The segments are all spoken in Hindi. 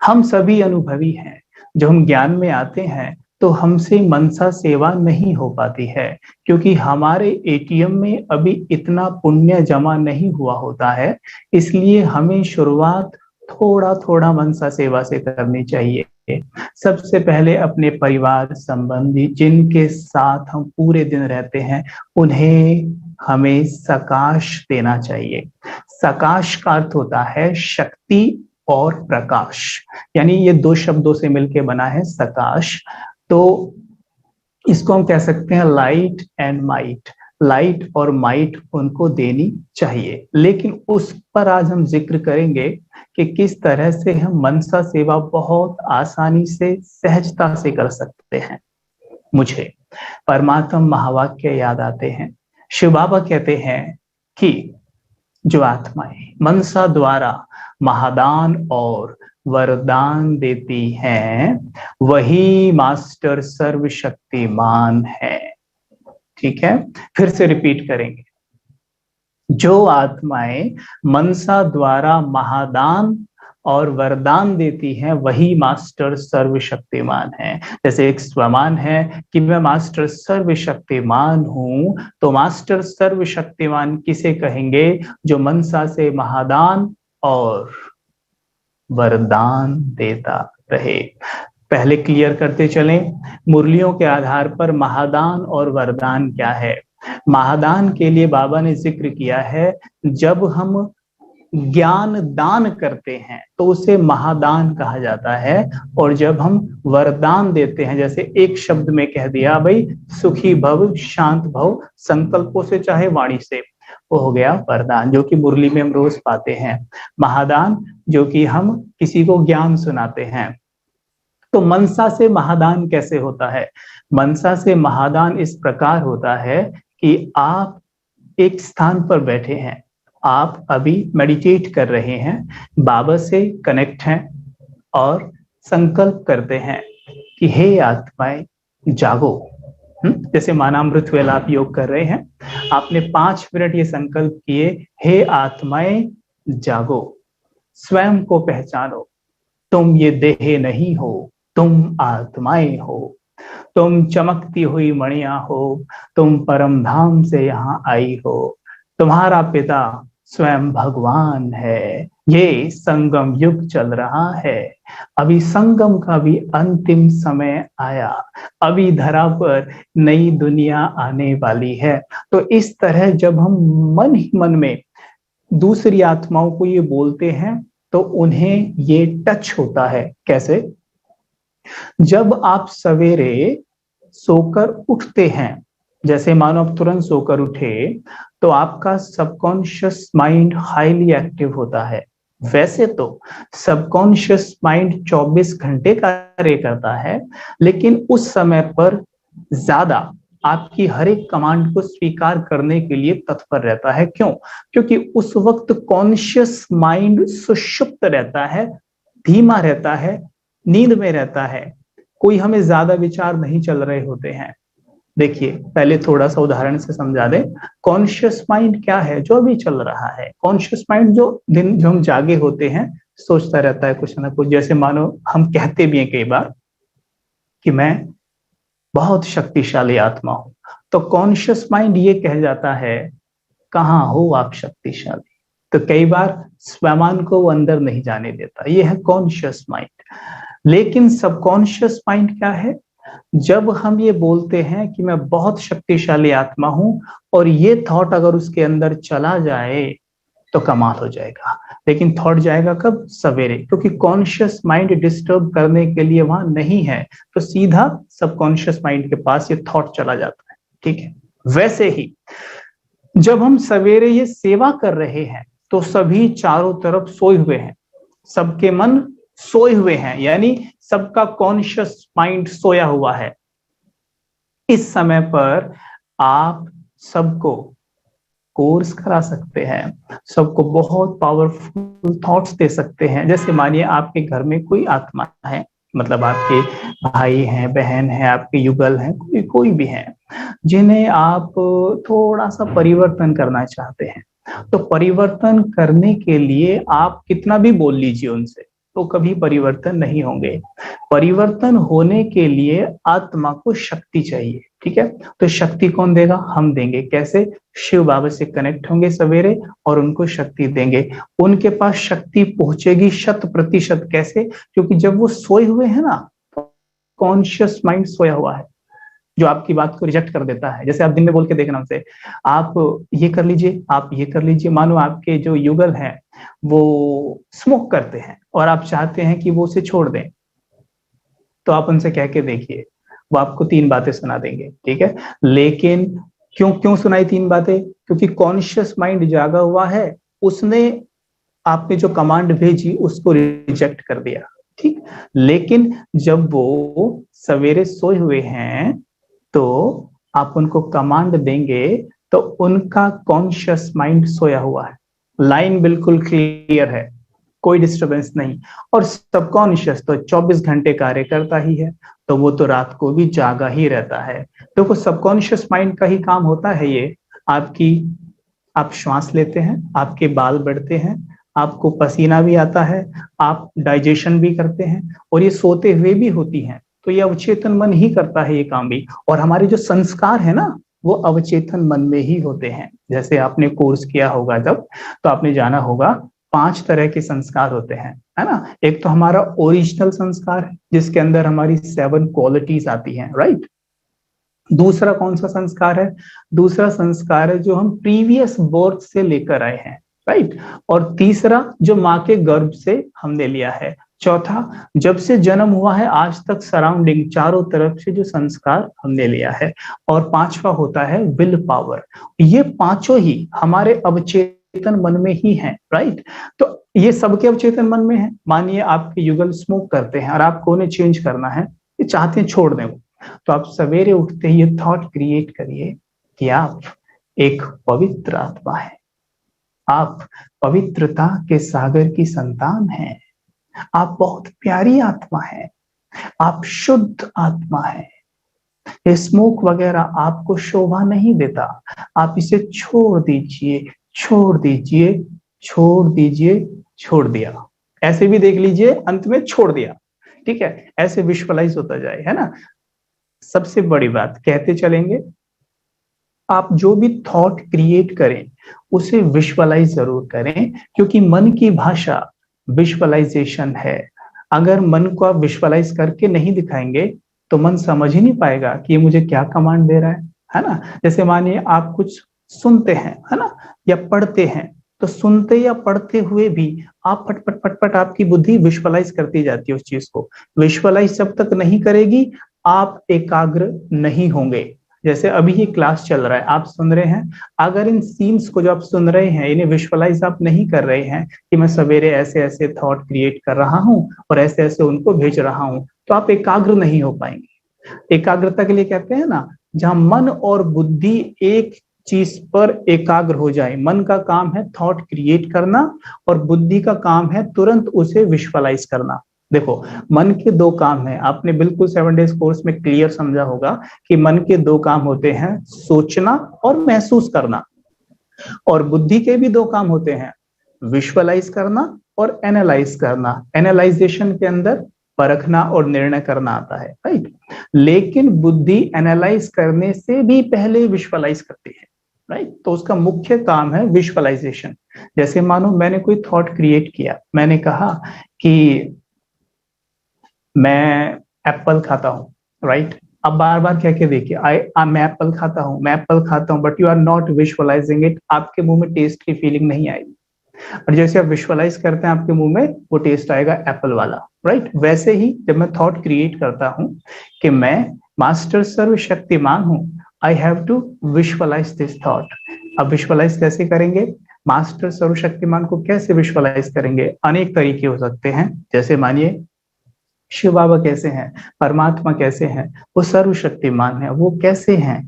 हम सभी अनुभवी हैं। जब हम ज्ञान में आते हैं तो हमसे मनसा सेवा नहीं हो पाती है, क्योंकि हमारे एटीएम में अभी इतना पुण्य जमा नहीं हुआ होता है। इसलिए हमें शुरुआत थोड़ा थोड़ा मनसा सेवा से करनी चाहिए। सबसे पहले अपने परिवार संबंधी जिनके साथ हम पूरे दिन रहते हैं, उन्हें हमें सकाश देना चाहिए। सकाश का अर्थ होता है शक्ति और प्रकाश, यानी ये दो शब्दों से मिलकर बना है सकाश। तो इसको हम कह सकते हैं लाइट एंड माइट। लाइट और माइट उनको देनी चाहिए। लेकिन उस पर आज हम जिक्र करेंगे कि किस तरह से हम मनसा सेवा बहुत आसानी से, सहजता से कर सकते हैं। मुझे परमात्मा महावाक्य याद आते हैं। शिव बाबा कहते हैं कि जो आत्माएं मनसा द्वारा महादान और वरदान देती हैं, वही मास्टर सर्वशक्तिमान है। ठीक है, फिर से रिपीट करेंगे। जो आत्माएं मनसा द्वारा महादान और वरदान देती हैं, वही मास्टर सर्वशक्तिमान है। जैसे एक स्वमान है कि मैं मास्टर सर्वशक्तिमान हूं, तो मास्टर सर्वशक्तिमान किसे कहेंगे? जो मनसा से महादान और वरदान देता रहे। पहले क्लियर करते चलें, मुरलियों के आधार पर महादान और वरदान क्या है। महादान के लिए बाबा ने जिक्र किया है, जब हम ज्ञान दान करते हैं तो उसे महादान कहा जाता है। और जब हम वरदान देते हैं, जैसे एक शब्द में कह दिया भाई सुखी भव, शांत भव, संकल्पों से चाहे वाणी से, वो हो गया वरदान, जो कि मुरली में हम रोज पाते हैं। महादान जो कि हम किसी को ज्ञान सुनाते हैं। तो मनसा से महादान कैसे होता है? मनसा से महादान इस प्रकार होता है कि आप एक स्थान पर बैठे हैं, आप अभी मेडिटेट कर रहे हैं, बाबा से कनेक्ट हैं और संकल्प करते हैं कि हे आत्माएं जागो। जैसे मानामृत वेला आप योग कर रहे हैं, आपने 5 मिनट ये संकल्प किए, हे आत्माएं जागो, स्वयं को पहचानो, तुम ये देह नहीं हो, तुम आत्माएं हो, तुम चमकती हुई मणियां हो, तुम परम धाम से यहाँ आई हो, तुम्हारा पिता स्वयं भगवान है। ये संगम युग चल रहा है, अभी संगम का भी अंतिम समय आया, अभी धरा पर नई दुनिया आने वाली है। तो इस तरह जब हम मन ही मन में दूसरी आत्माओं को ये बोलते हैं तो उन्हें ये टच होता है। कैसे? जब आप सवेरे सोकर उठते हैं, जैसे मानो आप तुरंत सोकर उठे, तो आपका सबकॉन्शियस माइंड हाईली एक्टिव होता है। वैसे तो सबकॉन्शियस माइंड 24 घंटे कार्य करता है, लेकिन उस समय पर ज्यादा आपकी हर एक कमांड को स्वीकार करने के लिए तत्पर रहता है। क्यों? क्योंकि उस वक्त कॉन्शियस माइंड सुषुप्त रहता है, धीमा रहता है, नींद में रहता है। कोई हमें ज्यादा विचार नहीं चल रहे होते हैं। देखिए, पहले थोड़ा सा उदाहरण से समझा दें। कॉन्शियस माइंड क्या है? जो अभी चल रहा है। कॉन्शियस माइंड जो दिन जो हम जागे होते हैं, सोचता रहता है कुछ ना कुछ। जैसे मानो हम कहते भी हैं कई बार कि मैं बहुत शक्तिशाली आत्मा हूं, तो कॉन्शियस माइंड ये कह जाता है कहाँ हो आप शक्तिशाली। तो कई बार स्वयं को वो अंदर नहीं जाने देता। ये है कॉन्शियस माइंड। लेकिन सबकॉन्शियस माइंड क्या है? जब हम ये बोलते हैं कि मैं बहुत शक्तिशाली आत्मा हूं, और ये थॉट अगर उसके अंदर चला जाए तो कमाल हो जाएगा। लेकिन थॉट जाएगा कब? सवेरे, क्योंकि कॉन्शियस माइंड डिस्टर्ब करने के लिए वहां नहीं है, तो सीधा सबकॉन्शियस माइंड के पास ये थॉट चला जाता है। ठीक है, वैसे ही जब हम सवेरे ये सेवा कर रहे हैं तो सभी चारों तरफ सोए हुए हैं, सबके मन सोए हुए हैं, यानी सबका कॉन्शियस माइंड सोया हुआ है। इस समय पर आप सबको कोर्स करा सकते हैं, सबको बहुत पावरफुल थॉट्स दे सकते हैं। जैसे मानिए आपके घर में कोई आत्मा है, मतलब आपके भाई हैं, बहन है, आपके युगल हैं, कोई भी हैं, जिन्हें आप थोड़ा सा परिवर्तन करना चाहते हैं। तो परिवर्तन करने के लिए आप कितना भी बोल लीजिए उनसे, तो कभी परिवर्तन नहीं होंगे। परिवर्तन होने के लिए आत्मा को शक्ति चाहिए, ठीक है। तो शक्ति कौन देगा? हम देंगे। कैसे? शिव बाबा से कनेक्ट होंगे सवेरे और उनको शक्ति देंगे। उनके पास शक्ति पहुंचेगी 100%। कैसे? क्योंकि जब वो सोए हुए हैं ना, कॉन्शियस माइंड सोया हुआ है जो आपकी बात को रिजेक्ट कर देता है। जैसे आप दिन में बोल के देखना उनसे, आप ये कर लीजिए, आप ये कर लीजिए। मानो आपके जो युगल हैं वो स्मोक करते हैं और आप चाहते हैं कि वो उसे छोड़ दें, तो आप उनसे कह के देखिए, वो आपको 3 बातें सुना देंगे, ठीक है। लेकिन क्यों क्यों सुनाई 3 बातें? क्योंकि कॉन्शियस माइंड जागा हुआ है, उसने आपने जो कमांड भेजी उसको रिजेक्ट कर दिया, ठीक। लेकिन जब वो सवेरे सोए हुए हैं तो आप उनको कमांड देंगे तो उनका कॉन्शियस माइंड सोया हुआ है, लाइन बिल्कुल क्लियर है, कोई डिस्टरबेंस नहीं। और सबकॉन्शियस तो 24 घंटे कार्य करता ही है, तो वो तो रात को भी जागा ही रहता है। देखो, सबकॉन्शियस माइंड का ही काम होता है ये। आपकी आप श्वास लेते हैं, आपके बाल बढ़ते हैं, आपको पसीना भी आता है, आप डाइजेशन भी करते हैं, और ये सोते हुए भी होती हैं। तो ये अवचेतन मन ही करता है ये काम भी। और हमारे जो संस्कार है ना, वो अवचेतन मन में ही होते हैं। जैसे आपने कोर्स किया होगा जब, तो आपने जाना होगा 5 तरह के संस्कार होते हैं, है ना। एक तो हमारा ओरिजिनल संस्कार है जिसके अंदर हमारी 7 क्वालिटीज आती हैं, राइट। दूसरा कौन सा संस्कार है? दूसरा संस्कार है जो हम प्रीवियस बर्थ से लेकर आए हैं, राइट। और तीसरा जो माँ के गर्भ से हमने लिया है। चौथा, जब से जन्म हुआ है आज तक सराउंडिंग चारों तरफ से जो संस्कार हमने लिया है। और पांचवा होता है विल पावर। ये पांचों ही हमारे अवचेतन मन में ही हैं, राइट। तो ये सबके अवचेतन मन में है। मानिए आपके युगल स्मोक करते हैं और आपको उन्हें चेंज करना है, ये चाहते हैं छोड़ दें वो, तो आप सवेरे उठते ही ये थॉट क्रिएट करिए कि आप एक पवित्र आत्मा है, आप पवित्रता के सागर की संतान हैं, आप बहुत प्यारी आत्मा है, आप शुद्ध आत्मा है। ये स्मोक वगैरह आपको शोभा नहीं देता, आप इसे छोड़ दीजिए, छोड़ दीजिए, छोड़ दीजिए, छोड़ दिया। ऐसे भी देख लीजिए, अंत में छोड़ दिया, ठीक है। ऐसे विजुअलाइज होता जाए, है ना। सबसे बड़ी बात कहते चलेंगे, आप जो भी थॉट क्रिएट करें उसे विजुअलाइज जरूर करें, क्योंकि मन की भाषा विजुअलाइजेशन है। अगर मन को आप विजुअलाइज करके नहीं दिखाएंगे तो मन समझ ही नहीं पाएगा कि ये मुझे क्या कमांड दे रहा है ना। जैसे मानिए आप कुछ सुनते हैं, है ना, या पढ़ते हैं, तो सुनते या पढ़ते हुए भी आप फट फट फट फट आपकी बुद्धि विजुअलाइज करती जाती है उस चीज को। विजुअलाइज जब तक नहीं करेगी आप एकाग्र नहीं होंगे। जैसे अभी ये क्लास चल रहा है, आप सुन रहे हैं, अगर इन सीन्स को जो आप सुन रहे हैं इन्हें विजुअलाइज आप नहीं कर रहे हैं कि मैं सवेरे ऐसे ऐसे थॉट क्रिएट कर रहा हूं और ऐसे ऐसे उनको भेज रहा हूं, तो आप एकाग्र नहीं हो पाएंगे। एकाग्रता के लिए कहते हैं ना, जहां मन और बुद्धि एक चीज पर एकाग्र हो जाए। मन का काम है थॉट क्रिएट करना और बुद्धि का काम है तुरंत उसे विजुअलाइज करना। देखो, मन के 2 काम हैं, आपने बिल्कुल 7 डेज कोर्स में क्लियर समझा होगा कि मन के 2 काम होते हैं, सोचना और महसूस करना। और बुद्धि के भी 2 काम होते हैं, विजुअलाइज करना और एनालाइज करना। एनालाइजेशन के अंदर परखना और निर्णय करना आता है, राइट। लेकिन बुद्धि एनालाइज करने से भी पहले विजुअलाइज करती है, राइट। तो उसका मुख्य काम है विजुअलाइजेशन। जैसे मानो मैंने कोई थॉट क्रिएट किया, मैंने कहा कि मैं एप्पल खाता हूँ, राइट। अब बार बार कह के देखिए, मैं एप्पल खाता हूँ, मैं एप्पल खाता हूँ, but you are not visualising it. आपके मुंह में टेस्ट की फीलिंग नहीं आएगी। और जैसे आप विजुअलाइज करते हैं आपके मुंह में वो टेस्ट आएगा एप्पल वाला, राइट। वैसे ही जब मैं थॉट क्रिएट करता हूं कि मैं मास्टर सर्वशक्तिमान हूं, I have to visualise this thought. अब विजुअलाइज कैसे करेंगे? मास्टर सर्वशक्तिमान को कैसे विजुअलाइज करेंगे? अनेक तरीके हो सकते हैं। जैसे मानिए शिव बाबा कैसे हैं, परमात्मा कैसे हैं, वो सर्वशक्तिमान है, वो कैसे हैं।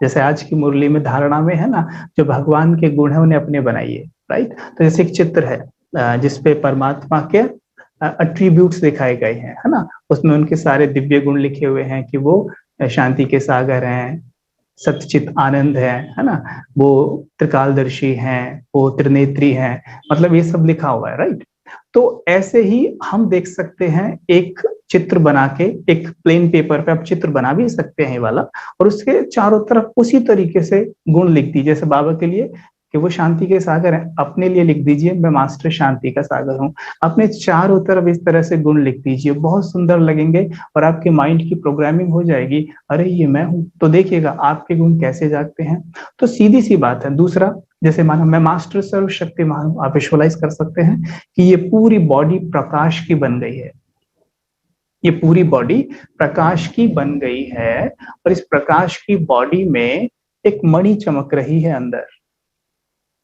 जैसे आज की मुरली में धारणा में है ना, जो भगवान के गुण है उन्हें अपने बनाइए, राइट। तो जैसे एक चित्र है जिसपे परमात्मा के एट्रीब्यूट्स दिखाए गए हैं, है ना। उसमें उनके सारे दिव्य गुण लिखे हुए हैं कि वो शांति के सागर हैं, सत्यचित आनंद है ना, वो त्रिकालदर्शी हैं, वो त्रिनेत्री हैं, मतलब ये सब लिखा हुआ है, राइट। तो ऐसे ही हम देख सकते हैं एक चित्र बना के, एक प्लेन पेपर पे आप चित्र बना भी सकते हैं ये वाला, और उसके चारों तरफ उसी तरीके से गुण लिख दीजिए। जैसे बाबा के लिए कि वो शांति के सागर हैं, अपने लिए लिख दीजिए मैं मास्टर शांति का सागर हूँ। अपने चारों तरफ इस तरह से गुण लिख दीजिए, बहुत सुंदर लगेंगे और आपके माइंड की प्रोग्रामिंग हो जाएगी, अरे ये मैं हूँ। तो देखिएगा आपके गुण कैसे जागते हैं। तो सीधी सी बात है। दूसरा, जैसे मानो मैं मास्टर सर्वशक्तिमान हूं, आप विजुअलाइज कर सकते हैं कि ये पूरी बॉडी प्रकाश की बन गई है। ये पूरी बॉडी प्रकाश की बन गई है और इस प्रकाश की बॉडी में एक मणि चमक रही है अंदर।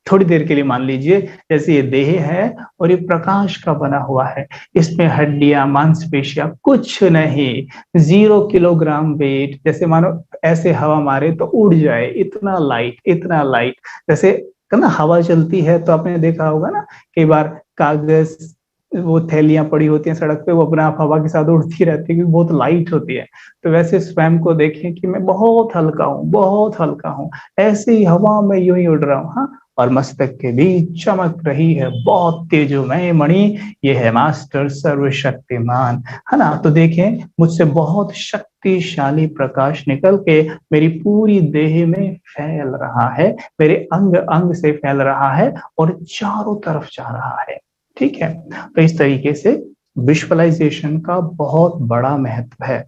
थोड़ी देर के लिए मान लीजिए जैसे ये देह है और ये प्रकाश का बना हुआ है, इसमें हड्डियां मांसपेशियां कुछ नहीं, 0 किलोग्राम वेट। जैसे मानो ऐसे हवा मारे तो उड़ जाए, इतना लाइट, इतना लाइट। जैसे ना हवा चलती है तो आपने देखा होगा ना, कई बार कागज वो थैलियां पड़ी होती हैं सड़क पे, वो अपने आप हवा के साथ उड़ती रहती है क्योंकि बहुत लाइट होती है। तो वैसे स्वयं को देखें कि मैं बहुत हल्का हूँ, बहुत हल्का हूँ, ऐसे ही हवा में यूं ही उड़ रहा हूँ। हाँ, और मस्तक के बीच चमक रही है बहुत तेजोमय मणि, ये है मास्टर सर्वशक्तिमान, है ना। तो देखें मुझसे बहुत शक्तिशाली प्रकाश निकल के मेरी पूरी देह में फैल रहा है, मेरे अंग अंग से फैल रहा है और चारों तरफ जा रहा है। ठीक है, तो इस तरीके से विजुअलाइजेशन का बहुत बड़ा महत्व है।